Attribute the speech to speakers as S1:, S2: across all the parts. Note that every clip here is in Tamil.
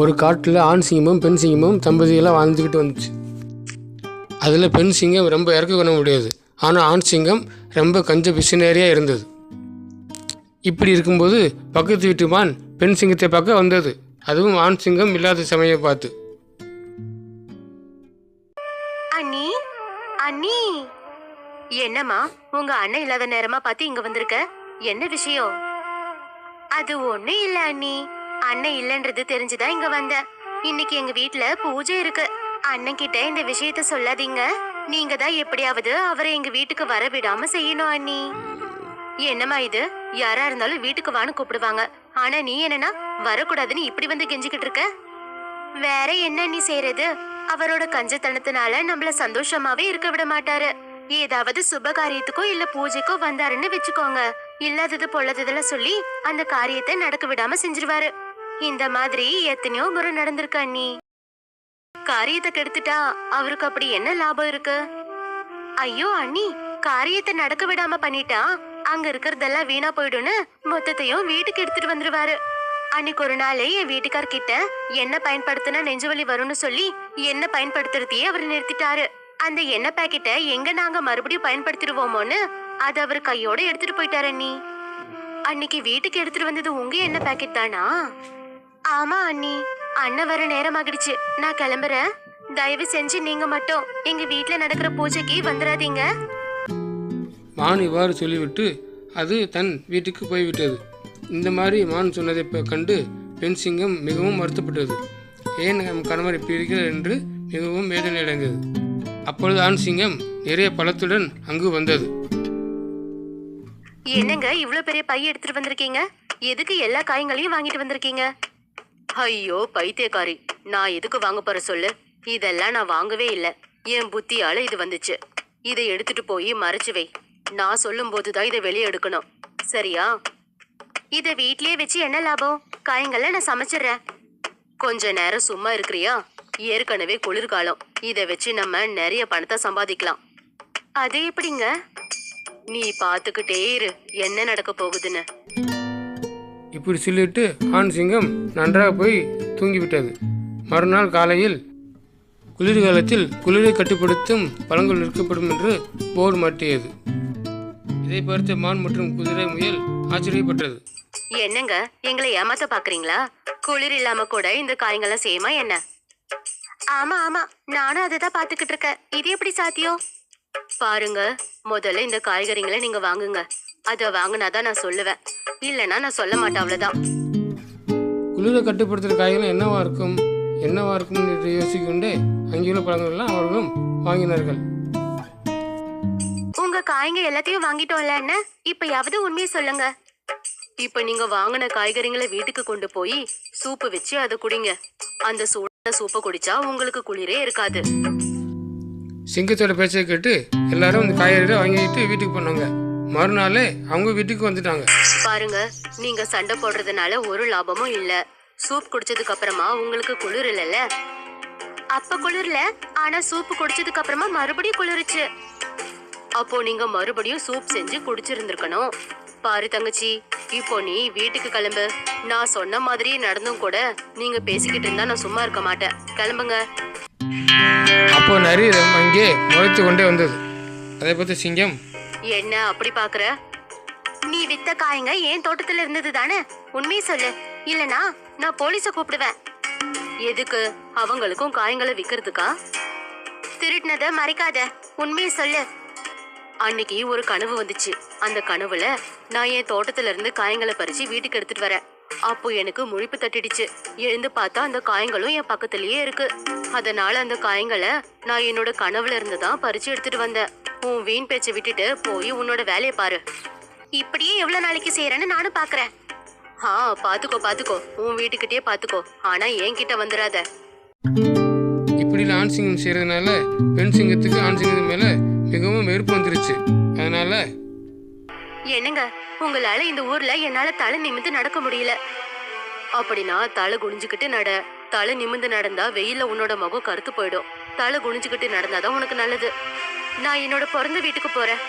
S1: ஒரு காட்டில் ஆண் சிங்கமும் பெண் சிங்கமும் தம்பதியெல்லாம் வாழ்ந்துக்கிட்டு வந்துச்சு. அதில் பெண் சிங்கம் ரொம்ப இறக்க பண்ண முடியாது. ஆனால் ஆண் சிங்கம் ரொம்ப கொஞ்சம் பிசினேரியாக இருந்தது. இப்படி இருக்கும்போது பக்கத்து வீட்டு மான் பெண் சிங்கத்தை பார்க்க வந்தது. அதுவும் ஆண் சிங்கம் இல்லாத சமயம் பார்த்து.
S2: அண்ணி அண்ணி, என்னம்மா உங்க அண்ணன் இல்லாத நேரமா பார்த்து இங்க வந்திருக்க? என்ன விஷயம்? அது ஒண்ணும் இல்ல அண்ணி, அண்ணன் இல்லன்றது தெரிஞ்சுதான் இங்க வந்தேன். இன்னைக்கு எங்க வீட்ல பூஜை இருக்கு. அண்ணன் கிட்ட இந்த விஷயத்த சொல்லாதீங்க. நீங்க தான் எப்படியாவது அவரை எங்க வீட்டுக்கு வர விடாம செய்யணும் அண்ணி. என்னம்மா இது, யாரா இருந்தாலும் வீட்டுக்கு வான்னு கூப்பிடுவாங்க. ஆனா நீ என்னன்னா வரக்கூடாதுன்னு இப்படி வந்து கெஞ்சிக்கிட்டு இருக்க. வேற என்ன அண்ணி செய்யறது? அவரோட கஞ்சத்தனத்தினால நம்மள சந்தோஷமாவே இருக்க விட மாட்டாரு. ஏதாவது சுப காரியத்துக்கோ இல்ல பூஜைக்கோ வந்தாருன்னு வச்சுக்கோங்க, இல்லாதது பொல்லாததெல்லாம் சொல்லி அந்த காரியத்தை நடக்க விடாம செஞ்சிருவாரு. இந்த மாதிரி எத்தனையோ முறை நடந்திருக்கு அண்ணி. காரியத்தை கெடுத்துட்டா அவருக்கு அப்படி என்ன லாபம் இருக்கு? ஐயோ அண்ணி, காரியத்தை நடக்க விடாம பண்ணிட்டா அங்க இருக்கிறதெல்லாம் வீணா போயிடும்னு மொத்தத்தையும் வீட்டுக்கு எடுத்துட்டு வந்துருவாரு. அன்னைக்கு ஒரு நாளே என் வீட்டுக்கார் கிட்ட எண்ணெய் பயன்படுத்தினா நெஞ்சுவலி வரும்னு சொல்லி எண்ணெய் பயன்படுத்துறதையே அவர் நிறுத்திட்டாரு. அந்த எண்ணெய் பாக்கெட்டை எங்க நாங்க மறுபடியும் பயன்படுத்திடுவோமோன்னு அது அவர் கையோட எடுத்துட்டு போயிட்டாரு அண்ணி. அன்னைக்கு வீட்டுக்கு எடுத்துட்டு வந்தது உங்க எண்ணெய் பாக்கெட் தானா? ஆமா அண்ணி, அண்ணன் வர நேரம் ஆகிடுச்சு, நான் கிளம்புறேன். தயவு செஞ்சு நீங்க மட்டும் எங்க வீட்டுல நடக்கிற பூஜைக்கு வந்துடாதீங்க.
S1: மான் இவ்வாறு சொல்லிவிட்டு அது தன் வீட்டுக்கு போய்விட்டது. இந்த மாதிரி மான் சொன்னதை கண்டு பெண் சிங்கம் மிகவும் வருத்தப்பட்டது. ஏன் நம் கணவர் இப்படி இருக்கிறார் என்று மிகவும் வேதனை அடைந்தது. அப்பொழுது ஆண் சிங்கம் நிறைய பழத்துடன் அங்கு வந்தது.
S2: என்னங்க இவ்வளவு பெரிய பை எடுத்துட்டு வந்திருக்கீங்க? எதுக்கு எல்லா காய்களையும் வாங்கிட்டு வந்திருக்கீங்க? ஐயோ பைத்தியக்காரி, நான் எதுக்கு வாங்க போற சொல்லு? இதெல்லாம் நான் வாங்கவே இல்லை, என் புத்தியால இது வந்துச்சு. இதை எடுத்துட்டு போய் மறைச்சு வை. நான் சொல்லும் போதுதான் இதை வெளியே எடுக்கணும், சரியா? இதை வீட்லயே வச்சு என்ன லாபம்? காய்களை நான் சமைச்சிடுறேன். கொஞ்ச நேரம் சும்மா இருக்கிறியா? ஏற்கனவே குளிர்காலம், இதை வச்சு நம்ம நிறைய பணத்தை சம்பாதிக்கலாம். அது எப்படிங்க? நீ பாத்துக்கிட்டே இரு என்ன நடக்க போகுதுன்னு.
S1: இப்படி சொல்லிட்டு ஆண் சிங்கம் நன்றாக போய் தூங்கிவிட்டது. மறுநாள் காலையில் குளிர்காலத்தில் குளிரை கட்டுப்படுத்தும் பழங்கள் விற்கப்படும் என்று போர்டு மாட்டியது. இதை பார்த்த மான் மற்றும் குதிரை முயல் ஆச்சரியப்பட்டது.
S2: என்னங்க எங்களை ஏமாத்த பாக்குறீங்களா? குளிர் இல்லாம கூட இந்த காய்கள்லாம் செய்யுமா என்ன? ஆமா ஆமா, நானும் அதை பாத்துக்கிட்டு இருக்கேன். இது எப்படி சாத்தியம்? பாருங்க, முதல்ல இந்த காய்கறிகளை நீங்க வாங்குங்க. அத வாங்கினாதான் நான் சொல்லுவேன், இல்லைன்னா நான் சொல்ல மாட்டேன், அவ்வளவுதான்.
S1: குளிரை கட்டுப்படுத்துகிற காய்கள் என்னவா இருக்கும் என்று யோசிக்கொண்டே அங்குள்ள பழங்கள்லாம் அவர்களும் வாங்கினார்கள்.
S2: உங்க காய்ங்க எல்லாத்தையும் வாங்கிட்டோம்ல என்ன? இப்பயாவது உண்மையை சொல்லுங்க. இப்ப நீங்க வாங்கின காய்கறிகளை வீட்டுக்கு கொண்டு போய் சூப்பு வச்சு அதை குடிங்க. அந்த சூப்பை குடிச்சா உங்களுக்கு குளிரே இருக்காது.
S1: சிங்கத்தோட பேச்சை கேட்டு எல்லாரும் இந்த காய்கறிகளை வாங்கிட்டு வீட்டுக்கு போனாங்க. மறுநாளே அவங்க வீட்டுக்கு வந்துட்டாங்க.
S2: பாருங்க, நீங்க சண்டை போடுறதுனால ஒரு லாபமும் இல்ல. சூப் குடிச்சதுக்கு அப்புறமா உங்களுக்கு குளிர் இல்லைல்ல? அப்ப குளிர்ல, ஆனா சூப்பு குடிச்சதுக்கு அப்புறமா மறுபடியும் குளிர்ச்சு. அப்போ நீங்க மறுபடியும் சூப் செஞ்சு குடிச்சிருந்திருக்கணும். பாரு தங்கச்சி, இப்போ நீ வீட்டுக்கு கிளம்பு. நான் சொன்ன மாதிரி நடந்தும் கூட நீங்க பேசிக்கிட்டு இருந்தா நான் சும்மா இருக்க மாட்டேன். கிளம்புங்க.
S1: அப்போ நரி அங்கே முளைத்து கொண்டே வந்தது. அதை பத்தி சிங்கம்,
S2: என்ன அப்படி பாக்குற? நீ வித்த காய்ங்க ஏன் தோட்டத்துல இருந்தது தானே? உண்மையை சொல்லு, இல்லனா நான் போலீஸ கூப்பிடுவேன். எதுக்கு? அவங்களுக்கும் காய்களை விக்கிறதுக்கா? திருடினத மறைக்காத, உண்மையை சொல்லு. அன்னைக்கு ஒரு கனவு வந்துச்சு. அந்த கனவுல நான் என் தோட்டத்துல இருந்து காய்களை பறிச்சு வீட்டுக்கு எடுத்துட்டு வரேன். அப்போ எனக்கு முழிப்பு தட்டிடுச்சு. எழுந்து பார்த்தா அந்த காய்களும் என் பக்கத்திலேயே இருக்கு. அதனால அந்த காய்களை நான் என்னோட கனவுல இருந்துதான் பறிச்சு எடுத்துட்டு வந்தேன். உன் வீண் பேச்சை விட்டுட்டு போய் உன்னோட வேலையை பாரு. இப்படியே எவ்வளவு நாளைக்கு செய்யறேன்னு நானும் பாக்குறேன். பாத்துக்கோ, உன் வீட்டுக்கிட்டே பாத்துக்கோ, ஆனா என்கிட்ட வந்துடாத.
S1: இப்படி ஆண் சிங்கம் செய்யறதுனால பெண் சிங்கத்துக்கு ஆண் சிங்கத்து மேல மிகவும் வெறுப்பு வந்துருச்சு. அதனால
S2: என்னங்க, உங்களால இந்த ஊர்ல என்னால தலை நிமிந்து நடக்க முடியல. அப்படின்னா தலை குனிஞ்சுக்கிட்டு நட. தலை நிமிந்து நடந்தா வெயில உன்னோட முகம் கருத்து போயிடும். தலை குனிஞ்சுக்கிட்டு நடந்தாதான் உனக்கு நல்லது. நான் என்னோட பிறந்த வீட்டுக்கு போறேன்.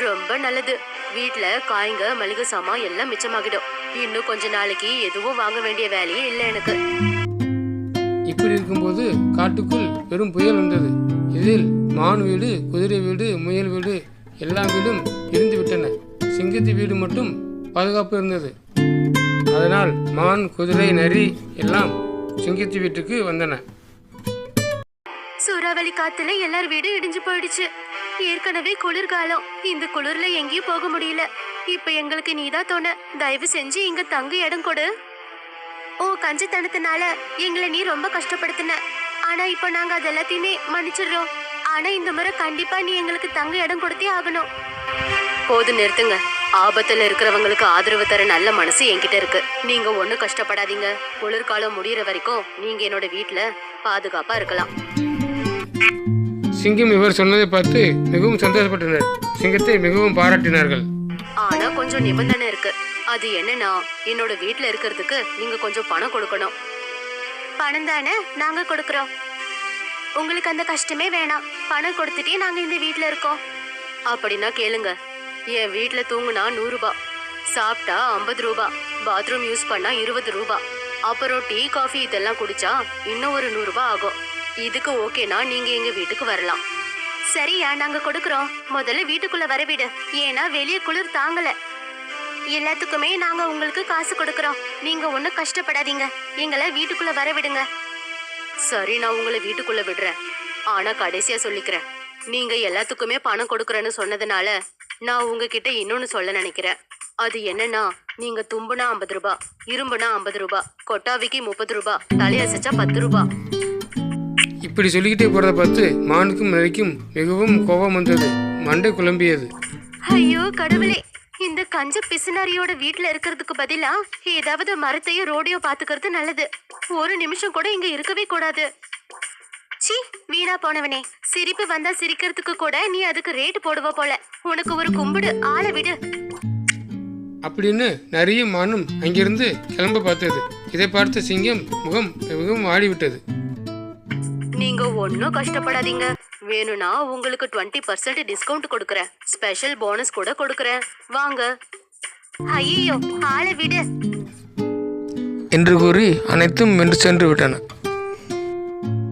S2: ரொம்ப நல்லது. வீட்டுல காய்ங்க மளிகை சாமான் எல்லாம் மிச்சமாகிடும். இன்னும் கொஞ்ச நாளைக்கு எதுவும் வாங்க வேண்டிய வேலையே இல்லை எனக்கு.
S1: இப்படி இருக்கும்போது காட்டுக்குள் பெரும் புயல் வந்தது. இதில் மான் வீடு, குதிரை வீடு, முயல் வீடு எல்லா வீடும் எரிந்து விட்டன. சிங்கத்து வீடு மட்டும் பாதுகாப்பு இருந்தது. அதனால் மான், குதிரை, நரி எல்லாம் சிங்கத்து வீட்டுக்கு வந்தன.
S2: சூறாவளி காத்துல எல்லார் வீடும் இடிஞ்சு போயிடுச்சு. ஏற்கனவே குளிர்காலம். இந்த குளிர்ல எங்கேயும் போக முடியல. இப்ப எங்களுக்கு நீதான் தோண. தயவு செஞ்சு இங்க தங்க இடம் கொடு. ஓ, கஞ்சத்தனத்தினால எங்களை நீ ரொம்ப கஷ்டப்படுத்தின. ஆனா இப்ப நாங்க அது எல்லாத்தையுமே மன்னிச்சிடுறோம். ஆனா இந்த முறை கண்டிப்பா நீ எங்களுக்கு தங்க இடம் கொடுத்தே ஆகணும். போது நிறுத்துங்க. ஆபத்துல இருக்கிறவங்களுக்கு ஆதரவு தர நல்ல மனசு என்கிட்ட இருக்கு. நீங்க ஒண்ணும் கஷ்டப்படாதீங்க. குளிர்காலம் முடியற வரைக்கும் நீங்க என்னோட வீட்டுல பாதுகாப்பா இருக்கலாம்.
S1: சிங்கம் இவர் சொன்னதை பார்த்து மிகவும் சந்தோஷப்பட்டனர். சிங்கத்தை மிகவும் பாராட்டினார்கள்.
S2: ஆனா கொஞ்சம் நிபந்தனை இருக்கு. அது என்னன்னா, என்னோட வீட்டுல இருக்கிறதுக்கு நீங்க கொஞ்சம் பணம் கொடுக்கணும். பணம் தானே, நாங்க கொடுக்கறோம். உங்களுக்கு அந்த கஷ்டமே வேணாம். பணம் கொடுத்துட்டே நாங்க இந்த வீட்டுல இருக்கோம். அப்படின்னா கேளுங்க. என் வீட்டுல தூங்குனா 100 ரூபாய், சாப்பிட்டா 50 ரூபாய், பாத்ரூம் யூஸ் பண்ணா 20 ரூபாய், அப்புறம் டீ காஃபி இதெல்லாம் குடிச்சா இன்னும் ஒரு 100 ரூபாய் ஆகும். இதுக்கு ஓகேனா நீங்க எங்க வீட்டுக்கு வரலாம். சரியா, நாங்க கொடுக்கறோம். முதல்ல வீட்டுக்குள்ள வரவிடு. ஏன்னா வெளியே குளிர் தாங்கல. எல்லாத்துக்குமே நாங்க உங்களுக்கு காசு கொடுக்கறோம். நீங்க ஒன்னும் கஷ்டப்படாதீங்க. எங்களை வீட்டுக்குள்ள வரவிடுங்க. சரி, நான் உங்களை வீட்டுக்குள்ள விடுறேன். ஆனா கடைசியா சொல்லிக்கிறேன், நீங்க எல்லாத்துக்குமே பணம் கொடுக்கறேன்னு சொன்னதுனால நான் உங்ககிட்ட இன்னொன்னு சொல்ல நினைக்கிறேன். அது என்னன்னா, நீங்க தும்புனா 50 ரூபாய், இரும்புனா 50 ரூபாய், கொட்டாவிக்கு 30 ரூபாய், தலையசைச்சா 10 ரூபாய்.
S1: இப்படி சொல்லிக்கிட்டே போறதை பார்த்து மானுக்கும் நரிக்கும் மிகவும் கோபம் வந்தது. மண்டை குழம்பியது.
S2: ஐயோ கடவுளே, இந்த கஞ்ச பிசுனாரியோட வீட்டுல இருக்கிறதுக்கு பதிலா ஏதாவது மரத்தையோ ரோடையோ பாத்துக்கிறது நல்லது. ஒரு நிமிஷம் கூட இங்க இருக்கவே கூடாது. சீ, வீணா போனவனே. சிரிப்பு வந்தா சிரிக்கிறதுக்கு கூட நீ அதுக்கு ரேட் போடுவ போல. உனக்கு ஒரு கும்பிடு, ஆளை விடு.
S1: அப்படின்னு நரியும் மானும் அங்கிருந்து கிளம்ப பார்த்தது. இதை பார்த்த சிங்கம் முகம் மிகவும் ஆடிவிட்டது.
S2: நீங்க ஒன்னும் கஷ்டப்படாதீங்க. வேணும்னா உங்களுக்கு 20% டிஸ்கவுண்ட் கொடுக்கறேன். ஸ்பெஷல் போனஸ் கூட கொடுக்கறேன். வாங்க. ஐயோ, ஆளை விடு
S1: என்று கூறி அனைத்தும் வென்று சென்று விட்டன.